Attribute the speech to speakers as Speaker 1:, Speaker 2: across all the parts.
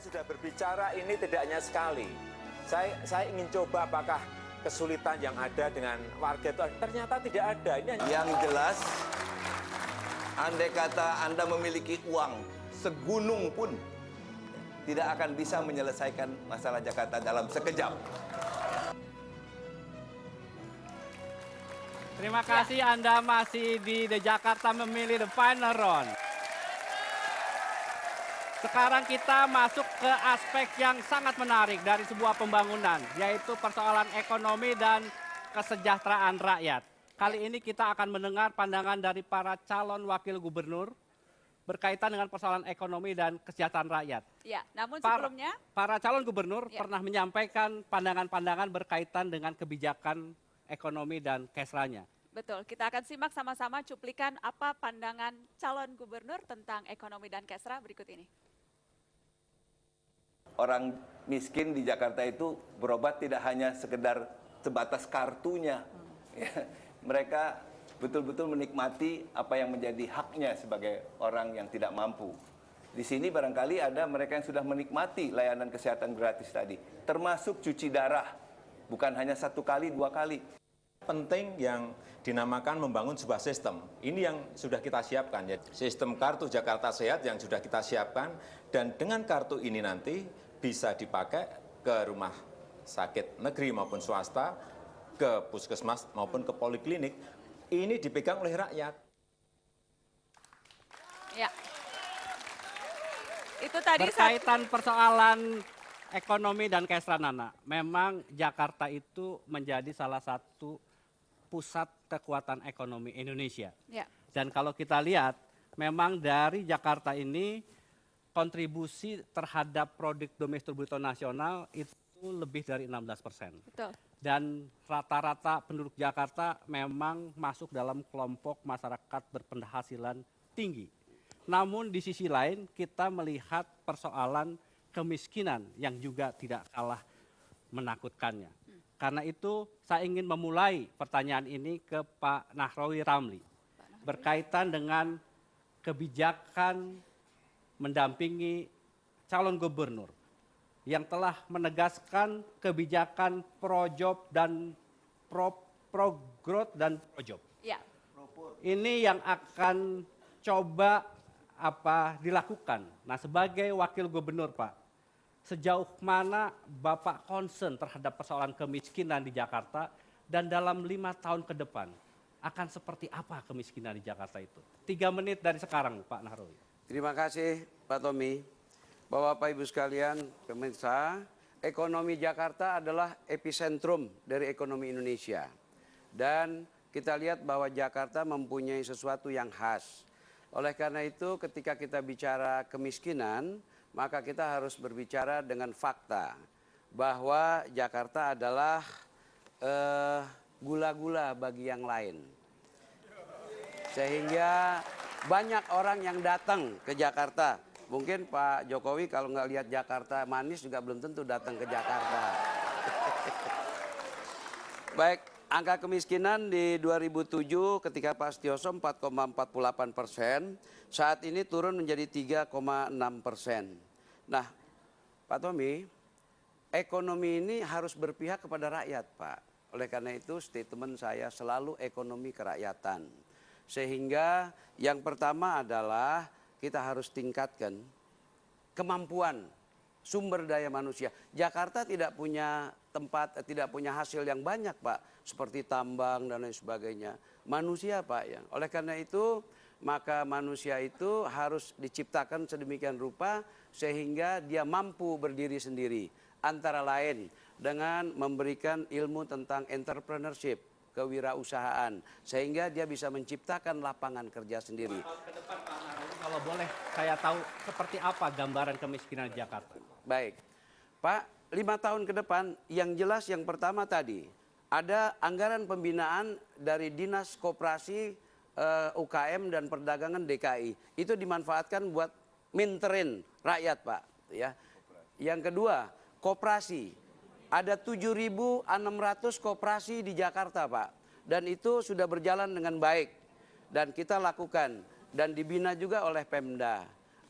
Speaker 1: sudah berbicara ini tidak hanya sekali. Saya ingin coba apakah kesulitan yang ada dengan warga itu ternyata tidak ada. Ini hanya...
Speaker 2: Yang jelas, andai kata Anda memiliki uang segunung pun, tidak akan bisa menyelesaikan masalah Jakarta dalam sekejap.
Speaker 3: Terima kasih Anda masih di The Jakarta Memilih The Final Round. Sekarang kita masuk ke aspek yang sangat menarik dari sebuah pembangunan, yaitu persoalan ekonomi dan kesejahteraan rakyat. Kali ini kita akan mendengar pandangan dari para calon wakil gubernur berkaitan dengan persoalan ekonomi dan kesejahteraan rakyat.
Speaker 4: Ya, namun sebelumnya
Speaker 3: para calon gubernur pernah menyampaikan pandangan-pandangan berkaitan dengan kebijakan ekonomi dan kesranya.
Speaker 4: betul, kita akan simak sama-sama cuplikan apa pandangan calon gubernur tentang ekonomi dan kesra berikut ini.
Speaker 2: Orang miskin di Jakarta itu berobat tidak hanya sekedar sebatas kartunya. Ya, mereka betul-betul menikmati apa yang menjadi haknya sebagai orang yang tidak mampu. Di sini barangkali ada mereka yang sudah menikmati layanan kesehatan gratis tadi, termasuk cuci darah, bukan hanya 1 kali, 2 kali.
Speaker 1: Penting yang dinamakan membangun sebuah sistem. Ini yang sudah kita siapkan, ya. Sistem kartu Jakarta Sehat yang sudah kita siapkan, dan dengan kartu ini nanti bisa dipakai ke rumah sakit negeri maupun swasta, ke puskesmas maupun ke poliklinik. Ini dipegang oleh rakyat.
Speaker 4: Ya. Itu tadi
Speaker 3: berkaitan persoalan ekonomi dan kesra, Nana. Memang Jakarta itu menjadi salah satu pusat kekuatan ekonomi Indonesia.
Speaker 4: Ya.
Speaker 3: Dan kalau kita lihat, memang dari Jakarta ini kontribusi terhadap produk domestik bruto nasional itu lebih dari 16%.
Speaker 4: Betul.
Speaker 3: Dan rata-rata penduduk Jakarta memang masuk dalam kelompok masyarakat berpenghasilan tinggi. Namun di sisi lain kita melihat persoalan kemiskinan yang juga tidak kalah menakutkannya. Karena itu saya ingin memulai pertanyaan ini ke Pak Nahrawi Ramli berkaitan dengan kebijakan mendampingi calon gubernur yang telah menegaskan kebijakan pro-job dan pro-growth dan pro-job.
Speaker 4: Ya.
Speaker 3: Ini yang akan coba dilakukan. Nah, sebagai wakil gubernur, Pak, sejauh mana Bapak concern terhadap persoalan kemiskinan di Jakarta, dan dalam 5 tahun ke depan akan seperti apa kemiskinan di Jakarta itu? 3 menit dari sekarang, Pak Nahrawi.
Speaker 5: Terima kasih Pak Tommy. Bapak Ibu sekalian, pemirsa, ekonomi Jakarta adalah epicentrum dari ekonomi Indonesia. Dan kita lihat bahwa Jakarta mempunyai sesuatu yang khas. Oleh karena itu ketika kita bicara kemiskinan, maka kita harus berbicara dengan fakta. Bahwa Jakarta adalah gula-gula bagi yang lain. Sehingga banyak orang yang datang ke Jakarta. Mungkin Pak Jokowi kalau nggak lihat Jakarta manis juga belum tentu datang ke Jakarta. Baik, angka kemiskinan di 2007 ketika Pak Setioso 4,48%, saat ini turun menjadi 3,6%. Nah, Pak Tommy, ekonomi ini harus berpihak kepada rakyat, Pak. Oleh karena itu statement saya selalu ekonomi kerakyatan. Sehingga yang pertama adalah kita harus tingkatkan kemampuan sumber daya manusia. Jakarta tidak punya tempat, tidak punya hasil yang banyak, Pak, seperti tambang dan lain sebagainya. Manusia, Pak, ya. Oleh karena itu, maka manusia itu harus diciptakan sedemikian rupa sehingga dia mampu berdiri sendiri. Antara lain dengan memberikan ilmu tentang entrepreneurship, kewirausahaan, sehingga dia bisa menciptakan lapangan kerja sendiri.
Speaker 3: Ke depan, Pak Nahrawi, kalau boleh saya tahu seperti apa gambaran kemiskinan di Jakarta?
Speaker 5: Baik, Pak, 5 tahun ke depan yang jelas yang pertama tadi, ada anggaran pembinaan dari Dinas Koperasi, UKM dan Perdagangan DKI. Itu dimanfaatkan buat minterin rakyat, Pak. Ya. Yang kedua, koperasi. Ada 7.600 koperasi di Jakarta, Pak. Dan itu sudah berjalan dengan baik. Dan kita lakukan. Dan dibina juga oleh Pemda.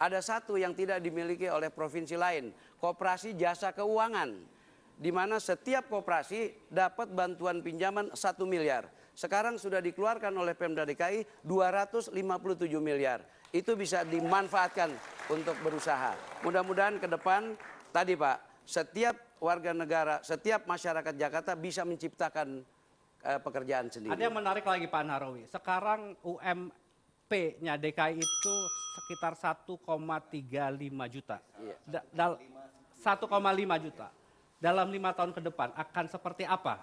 Speaker 5: ada satu yang tidak dimiliki oleh provinsi lain, Koperasi Jasa Keuangan, di mana setiap koperasi dapat bantuan pinjaman 1 miliar. Sekarang sudah dikeluarkan oleh Pemda DKI 257 miliar. Itu bisa dimanfaatkan untuk berusaha. Mudah-mudahan ke depan, tadi Pak, setiap warga negara, setiap masyarakat Jakarta bisa menciptakan pekerjaan sendiri.
Speaker 3: Ada yang menarik lagi Pak Nahrawi. Sekarang UMP-nya DKI itu sekitar 1,35 juta.
Speaker 5: Iya.
Speaker 3: 1,5 juta. Dalam 5 tahun ke depan akan seperti apa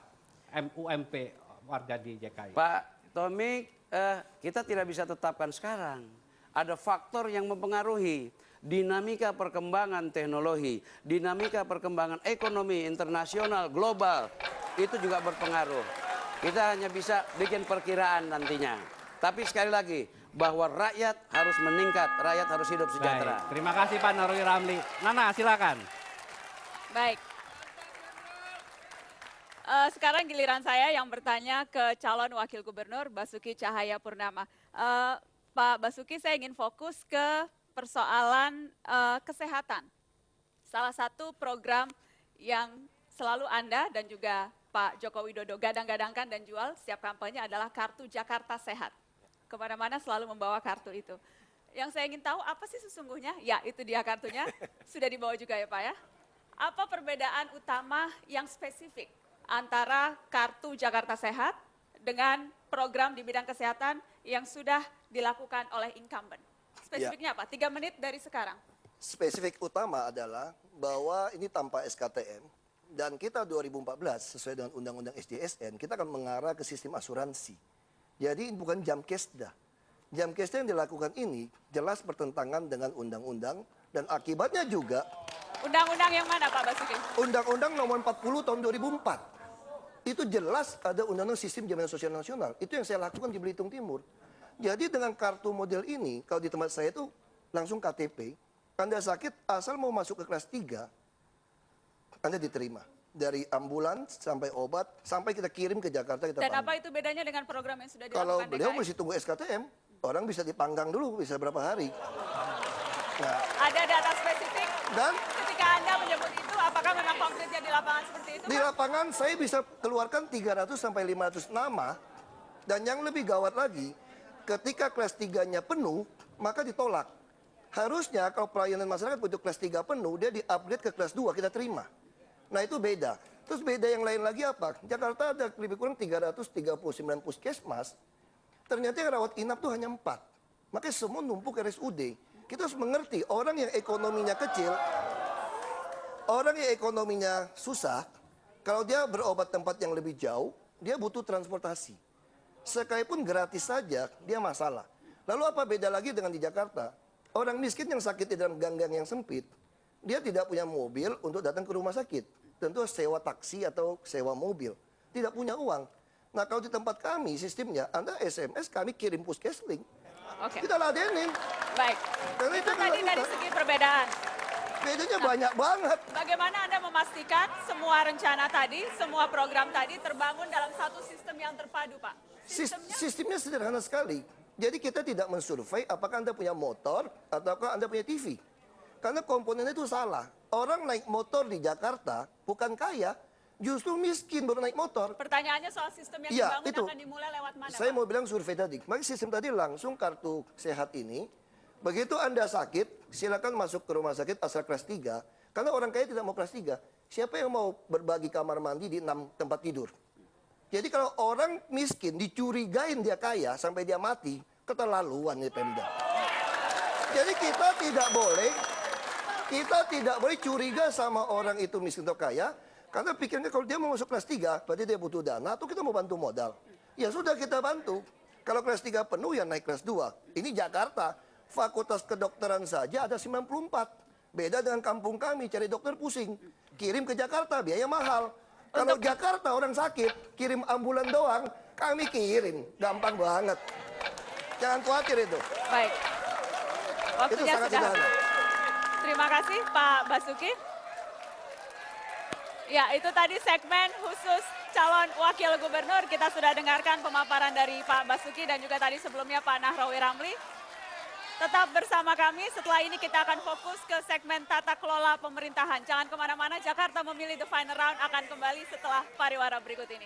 Speaker 3: UMP warga di DKI?
Speaker 5: Pak Tommy, kita tidak bisa tetapkan sekarang. Ada faktor yang mempengaruhi. Dinamika perkembangan teknologi, dinamika perkembangan ekonomi internasional, global, itu juga berpengaruh. Kita hanya bisa bikin perkiraan nantinya. Tapi sekali lagi, bahwa rakyat harus meningkat, rakyat harus hidup sejahtera.
Speaker 3: Baik, terima kasih Pak Nahrawi Ramli. Nana, silakan.
Speaker 4: Baik. Sekarang giliran saya yang bertanya ke calon wakil gubernur Basuki Cahayapurnama. Pak Basuki, saya ingin fokus ke persoalan kesehatan. Salah satu program yang selalu Anda dan juga Pak Joko Widodo gadang-gadangkan dan jual setiap kampanye adalah Kartu Jakarta Sehat. Kemana-mana selalu membawa kartu itu. Yang saya ingin tahu apa sih sesungguhnya? Ya, itu dia kartunya. Sudah dibawa juga ya Pak ya. Apa perbedaan utama yang spesifik antara Kartu Jakarta Sehat dengan program di bidang kesehatan yang sudah dilakukan oleh incumbent? Spesifiknya apa? 3 menit dari sekarang.
Speaker 6: Spesifik utama adalah bahwa ini tanpa SKTM dan kita 2014 sesuai dengan Undang-Undang SDSN kita akan mengarah ke sistem asuransi. Jadi bukan Jamkesda. Jamkesda yang dilakukan ini jelas bertentangan dengan undang-undang dan akibatnya juga
Speaker 4: Undang-undang yang mana Pak Basuki?
Speaker 6: Undang-Undang nomor 40 tahun 2004. Itu jelas ada Undang-Undang Sistem Jaminan Sosial Nasional. Itu yang saya lakukan di Belitung Timur. Jadi dengan kartu model ini, kalau di tempat saya itu langsung KTP, Anda sakit asal mau masuk ke kelas 3, Anda diterima. Dari ambulans sampai obat, sampai kita kirim ke Jakarta, kita
Speaker 4: Dan
Speaker 6: panggil.
Speaker 4: apa itu bedanya dengan program yang sudah dilakukan
Speaker 6: Kalau beliau
Speaker 4: DKI?
Speaker 6: mesti tunggu SKTM, orang bisa dipanggang dulu, bisa berapa hari. Nah,
Speaker 4: Ada data spesifik?
Speaker 6: dan
Speaker 4: Ketika Anda menyebut itu, apakah memang konkretnya di lapangan seperti itu?
Speaker 6: di
Speaker 4: Pak?
Speaker 6: lapangan saya bisa keluarkan 300 sampai 500 nama. Dan yang lebih gawat lagi, ketika kelas 3-nya penuh, maka ditolak. Harusnya kalau pelayanan masyarakat untuk kelas 3 penuh, dia di-upgrade ke kelas 2, kita terima. Nah itu beda. Terus beda yang lain lagi apa? Jakarta ada lebih kurang 339 puskesmas. Ternyata yang rawat inap tuh hanya 4. Makanya semua numpuk ke RSUD. Kita harus mengerti, orang yang ekonominya kecil, orang yang ekonominya susah, kalau dia berobat tempat yang lebih jauh, dia butuh transportasi. Sekalipun gratis saja, dia masalah. Lalu apa beda lagi dengan di Jakarta? Orang miskin yang sakit di dalam gang-gang yang sempit, dia tidak punya mobil untuk datang ke rumah sakit. Tentu sewa taksi atau sewa mobil. Tidak punya uang. Nah kalau di tempat kami sistemnya, Anda SMS, kami kirim puskeslink.
Speaker 4: Oke,
Speaker 6: Kita ladenin.
Speaker 4: baik.
Speaker 6: Karena
Speaker 4: Itu
Speaker 6: itu
Speaker 4: tadi dari
Speaker 6: dilakukan.
Speaker 4: segi perbedaan.
Speaker 6: Bedanya banyak banget.
Speaker 4: Bagaimana Anda memastikan semua rencana tadi, semua program tadi terbangun dalam satu sistem yang terpadu, Pak? Sistemnya
Speaker 6: Sistemnya sederhana sekali. Jadi kita tidak mensurvei apakah Anda punya motor ataukah Anda punya TV. Karena komponennya itu salah. Orang naik motor di Jakarta bukan kaya, justru miskin baru naik motor.
Speaker 4: pertanyaannya soal sistem yang
Speaker 6: Iya,
Speaker 4: dibangun
Speaker 6: itu.
Speaker 4: akan dimulai lewat mana,
Speaker 6: Saya
Speaker 4: Pak?
Speaker 6: mau bilang survei tadi. Maka sistem tadi langsung kartu sehat ini. Begitu Anda sakit, silakan masuk ke rumah sakit asal kelas 3. Karena orang kaya tidak mau kelas 3. Siapa yang mau berbagi kamar mandi di 6 tempat tidur? Jadi kalau orang miskin dicurigain dia kaya sampai dia mati, keterlaluan nih Pemda. Jadi kita tidak boleh curiga sama orang itu miskin atau kaya. Karena pikirnya kalau dia mau masuk kelas 3, berarti dia butuh dana atau kita mau bantu modal. Ya sudah kita bantu. Kalau kelas 3 penuh ya naik kelas 2. Ini Jakarta, fakultas kedokteran saja ada 94. Beda dengan kampung kami, cari dokter pusing. Kirim ke Jakarta, biaya mahal. Kalau Jakarta orang sakit, kirim ambulan doang, kami kirim. Gampang banget. Jangan khawatir itu.
Speaker 4: Baik.
Speaker 6: Itu
Speaker 4: Waktunya
Speaker 6: sangat
Speaker 4: sudah.
Speaker 6: sederhana.
Speaker 4: Terima kasih Pak Basuki. Ya, itu tadi segmen khusus calon wakil gubernur. Kita sudah dengarkan pemaparan dari Pak Basuki dan juga tadi sebelumnya Pak Nahrawi Ramli. Tetap bersama kami, setelah ini kita akan fokus ke segmen tata kelola pemerintahan. Jangan kemana-mana, Jakarta memilih The Final Round akan kembali setelah pariwara berikut ini.